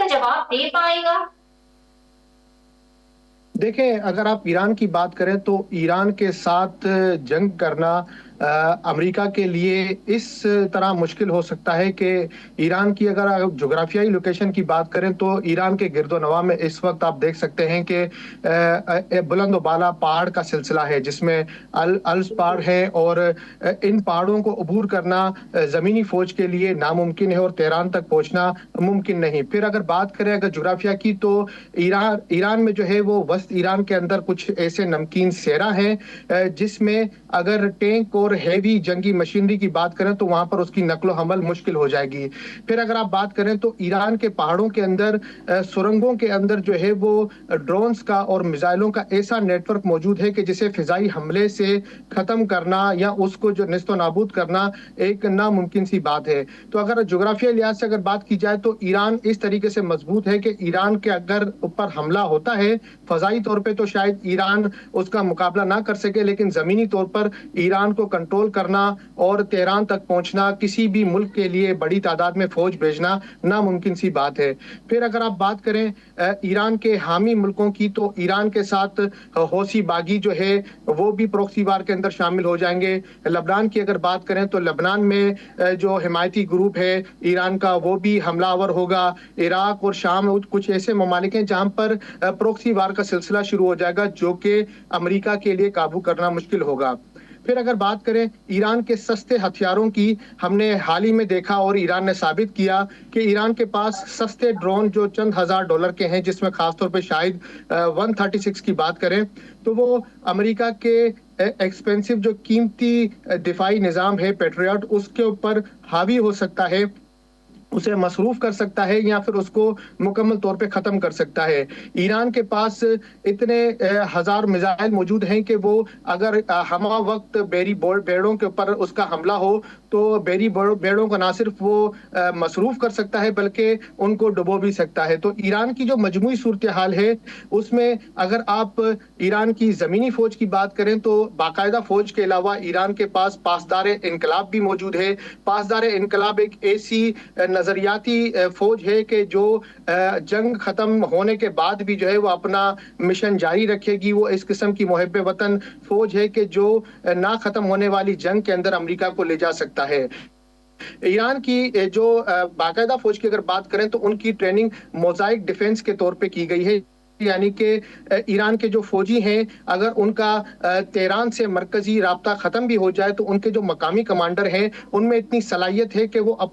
जवाब दे पाएगा? देखें, अगर आप ईरान की बात करें तो ईरान के साथ जंग करना अमेरिका के लिए इस तरह मुश्किल हो सकता है कि ईरान की अगर जोग्राफियाई लोकेशन की बात करें तो ईरान के गिरदोनवा में इस वक्त आप देख सकते हैं कि बुलंद बाला पहाड़ का सिलसिला है, जिसमें अल्स पहाड़ है, और इन पहाड़ों को अबूर करना ज़मीनी फ़ौज के लिए नामुमकिन है और तेहरान तक पहुंचना मुमकिन नहीं। फिर अगर बात करें अगर जोग्राफिया की, तो ईरान में जो है वो वस्त ईरान के अंदर कुछ ऐसे नमकीन सेरा हैं जिसमें अगर टैंक और हैवी जंगी मशीनरी की बात करें तो वहां पर उसकी नकलो हमल मुश्किल हो जाएगी। फिर अगर आप बात करें तो ईरान के पहाड़ों के अंदर सुरंगों के अंदर जो है वो ड्रोन्स का और मिसाइलों का ऐसा नेटवर्क मौजूद है कि जिसे फिजाई हमले से खत्म करना या उसको जो निस्तो नाबूद करना एक नामुमकिन सी बात है। तो अगर जोग्राफिया लिहाज से अगर बात की जाए तो ईरान इस तरीके से मजबूत है कि ईरान के अगर ऊपर हमला होता है फजाई तौर पे तो शायद ईरान उसका मुकाबला ना कर सके, लेकिन जमीनी तौर पर ईरान को कंट्रोल करना और तेहरान तक पहुंचना किसी भी मुल्क के लिए बड़ी तादाद में फौज भेजना नामुमकिन सी बात है। फिर अगर आप बात करें ईरान के हामी मुल्कों की, तो ईरान के साथ हौसी बागी जो है वो भी प्रॉक्सी वार के अंदर शामिल हो जाएंगे। लबनान की अगर बात करें तो लबनान में जो हिमायती ग्रुप है ईरान का वो भी हमलावर होगा। इराक और शाम कुछ ऐसे ममालिक हैं जहां पर प्रॉक्सी वार का सिलसिला शुरू हो जाएगा, जो कि अमेरिका के लिए काबू करना मुश्किल होगा। फिर अगर बात करें ईरान के सस्ते हथियारों की, हमने हाल ही में देखा और ईरान ने साबित किया कि ईरान के पास सस्ते ड्रोन जो चंद हजार डॉलर के हैं, जिसमें खासतौर पे शायद 136 की बात करें तो वो अमेरिका के एक्सपेंसिव जो कीमती दिफाई निज़ाम है पेट्रियट, उसके ऊपर हावी हो सकता है, उसे मसरूफ कर सकता है या फिर उसको मुकम्मल तौर पे ख़त्म कर सकता है। ईरान के पास इतने हज़ार मिसाइल मौजूद हैं कि वो अगर हमा वक्त बेड़ों के ऊपर उसका हमला हो तो बेड़ों को ना सिर्फ वो मसरूफ कर सकता है बल्कि उनको डुबो भी सकता है। तो ईरान की जो मजमूई सूरत हाल है उसमें अगर आप ईरान की ज़मीनी फ़ौज की बात करें तो बाकायदा फ़ौज के अलावा ईरान के पास पासदार इनकलाब भी मौजूद है। पासदार इनकलाब एक ऐसी नजरियाती फौज है कि जो जंग खत्म होने के बाद भी जो है वो अपना मिशन जारी रखेगी। वो इस किस्म की मुहिब वतन फौज है कि जो ना खत्म होने वाली जंग के अंदर अमेरिका को ले जा सकता है। ईरान की जो बाकायदा फौज की अगर बात करें तो उनकी ट्रेनिंग मोजाइक डिफेंस के तौर पे की गई है, यानी कि ईरान के जो फौजी हैं अगर उनका तेहरान से मरकजी राब्ता खत्म भी हो जाए तो उनके जो मकामी कमांडर हैं उनमें इतनी सलाहियत है कि वो अपने